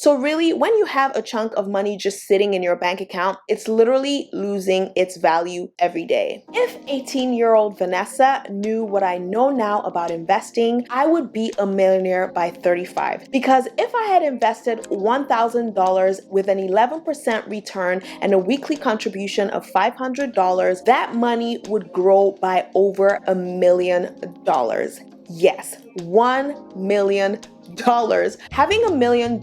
So really, when you have a chunk of money just sitting in your bank account, it's literally losing its value every day. If 18-year-old Vanessa knew what I know now about investing, I would be a millionaire by 35. Because if I had invested $1,000 with an 11% return and a weekly contribution of $500, that money would grow by over $1 million. Yes, $1 million. Having $1 million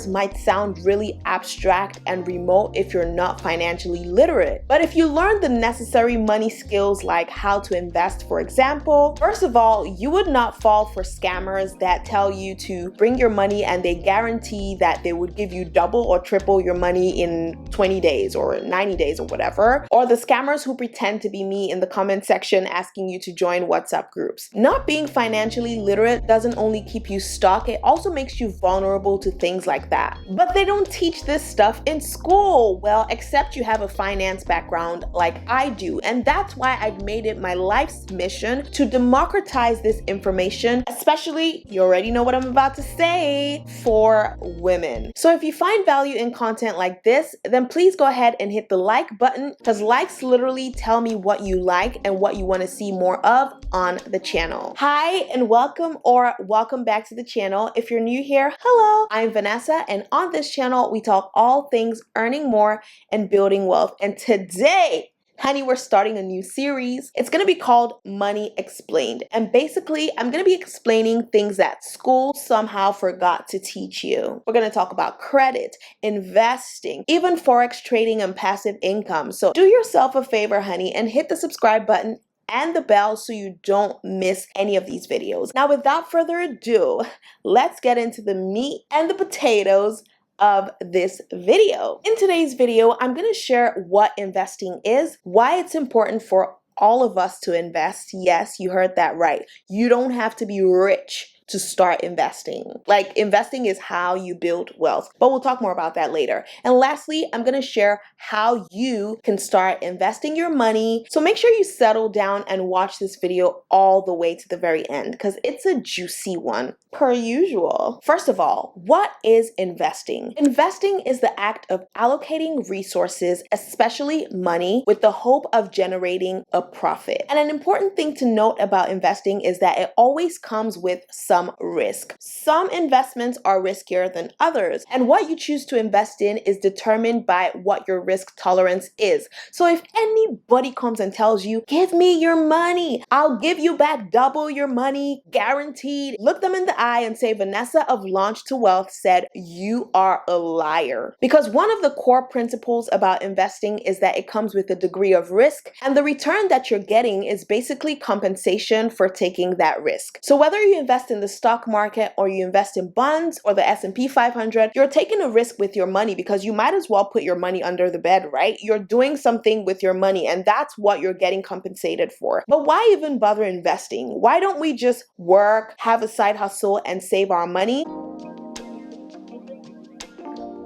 might sound really abstract and remote if you're not financially literate. But if you learn the necessary money skills like how to invest, for example, first of all, you would not fall for scammers that tell you to bring your money and they guarantee that they would give you double or triple your money in 20 days or 90 days or whatever. Or the scammers who pretend to be me in the comment section asking you to join WhatsApp groups. Not being financially literate doesn't only keep you stuck, it also makes you vulnerable to things like that. But they don't teach this stuff in school. Well, except you have a finance background like I do. And that's why I've made it my life's mission to democratize this information, especially, you already know what I'm about to say, for women. So if you find value in content like this, then please go ahead and hit the like button, because likes literally tell me what you like and what you want to see more of on the channel. Hi and welcome back to the channel. If you're new here, hello, I'm Vanessa, and on this channel we talk all things earning more and building wealth. And today, honey, we're starting a new series. It's going to be called Money Explained. And basically, I'm going to be explaining things that school somehow forgot to teach you. We're going to talk about credit, investing, even forex trading and passive income. So do yourself a favor, honey, and hit the subscribe button and the bell so you don't miss any of these videos. Now, without further ado, let's get into the meat and the potatoes of this video. In today's video, I'm going to share what investing is, why it's important for all of us to invest. Yes, you heard that right. You don't have to be rich to start investing. Like, investing is how you build wealth, but we'll talk more about that later. And lastly, I'm going to share how you can start investing your money. So make sure you settle down and watch this video all the way to the very end, because it's a juicy one, per usual. First of all, what is investing? Investing is the act of allocating resources, especially money, with the hope of generating a profit. And an important thing to note about investing is that it always comes with some risk. Some investments are riskier than others, and what you choose to invest in is determined by what your risk tolerance is. So if anybody comes and tells you, give me your money, I'll give you back double your money, guaranteed, look them in the eye and say, Vanessa of Launch to Wealth said, you are a liar. Because one of the core principles about investing is that it comes with a degree of risk, and the return that you're getting is basically compensation for taking that risk. So whether you invest in the stock market or you invest in bonds or the S&P 500, you're taking a risk with your money, because you might as well put your money under the bed, right? You're doing something with your money, and that's what you're getting compensated for. But why even bother investing? Why don't we just work, have a side hustle, and save our money?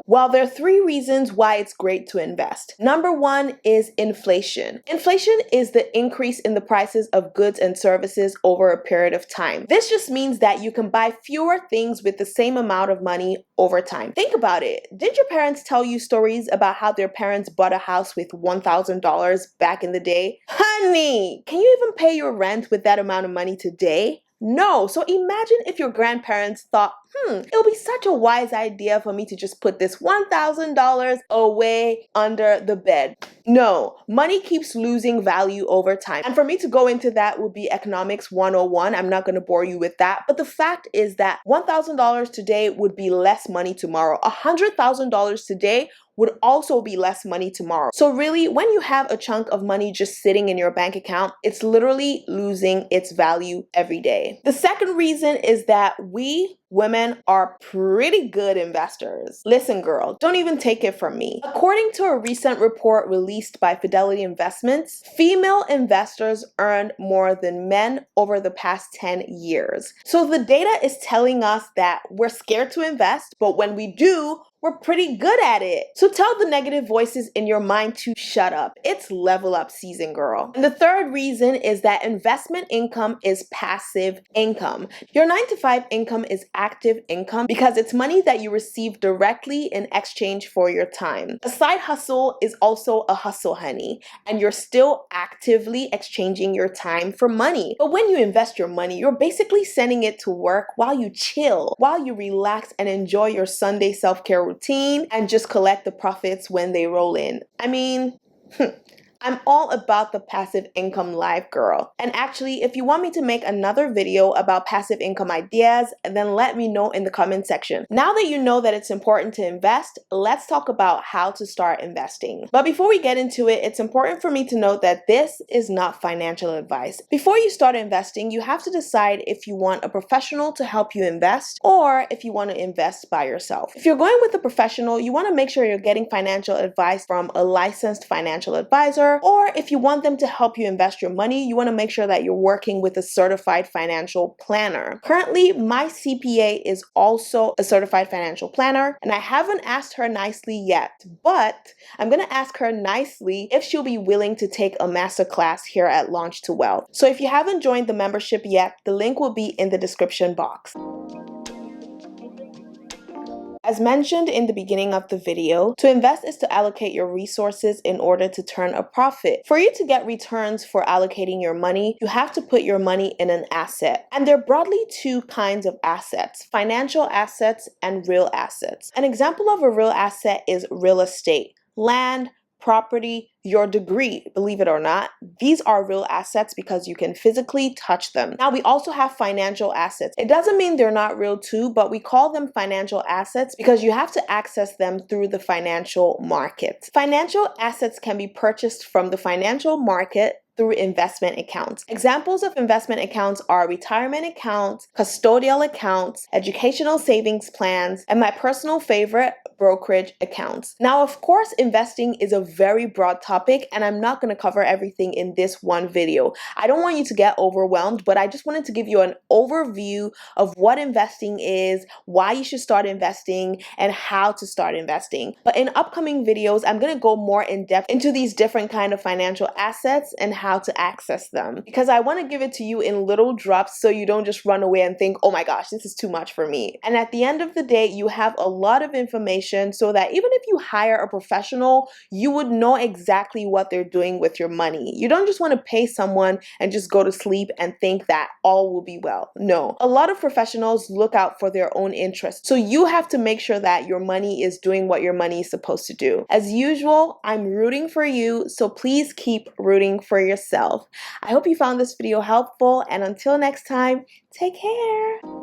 Well, there are three reasons why it's great to invest. Number one is inflation. Inflation is the increase in the prices of goods and services over a period of time. This just means that you can buy fewer things with the same amount of money over time. Think about it. Did your parents tell you stories about how their parents bought a house with $1,000 back in the day? Honey, can you even pay your rent with that amount of money today? No. So imagine if your grandparents thought, it'll be such a wise idea for me to just put this $1,000 away under the bed. No, money keeps losing value over time. And for me to go into that would be economics 101. I'm not going to bore you with that. But the fact is that $1,000 today would be less money tomorrow. $100,000 today would also be less money tomorrow. So really, when you have a chunk of money just sitting in your bank account, it's literally losing its value every day. The second reason is that we women are pretty good investors. Listen, girl, don't even take it from me. According to a recent report released by Fidelity Investments, female investors earned more than men over the past 10 years. So the data is telling us that we're scared to invest, but when we do, we're pretty good at it. So tell the negative voices in your mind to shut up. It's level up season, girl. And the third reason is that investment income is passive income. Your 9-to-5 income is active income because it's money that you receive directly in exchange for your time. A side hustle is also a hustle, honey, and you're still actively exchanging your time for money. But when you invest your money, you're basically sending it to work while you chill, while you relax and enjoy your Sunday self-care routine and just collect the profits when they roll in. I mean, I'm all about the passive income life, girl. And actually, if you want me to make another video about passive income ideas, then let me know in the comment section. Now that you know that it's important to invest, let's talk about how to start investing. But before we get into it, it's important for me to note that this is not financial advice. Before you start investing, you have to decide if you want a professional to help you invest or if you want to invest by yourself. If you're going with a professional, you want to make sure you're getting financial advice from a licensed financial advisor, or if you want them to help you invest your money, you want to make sure that you're working with a certified financial planner. Currently, my CPA is also a certified financial planner, and I haven't asked her nicely yet, but I'm going to ask her nicely if she'll be willing to take a masterclass here at Launch to Wealth. So if you haven't joined the membership yet, the link will be in the description box. As mentioned in the beginning of the video, to invest is to allocate your resources in order to turn a profit. For you to get returns for allocating your money, you have to put your money in an asset. And there are broadly two kinds of assets: financial assets and real assets. An example of a real asset is real estate, land, property, your degree. Believe it or not, these are real assets because you can physically touch them. Now, we also have financial assets. It doesn't mean they're not real too, but we call them financial assets because you have to access them through the financial market. Financial assets can be purchased from the financial market through investment accounts. Examples of investment accounts are retirement accounts, custodial accounts, educational savings plans, and my personal favorite, brokerage accounts. Now, of course, investing is a very broad topic, and I'm not going to cover everything in this one video. I don't want you to get overwhelmed, but I just wanted to give you an overview of what investing is, why you should start investing, and how to start investing. But in upcoming videos, I'm going to go more in depth into these different kind of financial assets and how to access them, because I want to give it to you in little drops so you don't just run away and think, oh my gosh, this is too much for me. And at the end of the day, you have a lot of information so that even if you hire a professional, you would know exactly what they're doing with your money. You don't just want to pay someone and just go to sleep and think that all will be well. No, a lot of professionals look out for their own interests. So you have to make sure that your money is doing what your money is supposed to do. As usual, I'm rooting for you, so please keep rooting for yourself. I hope you found this video helpful, and until next time, take care.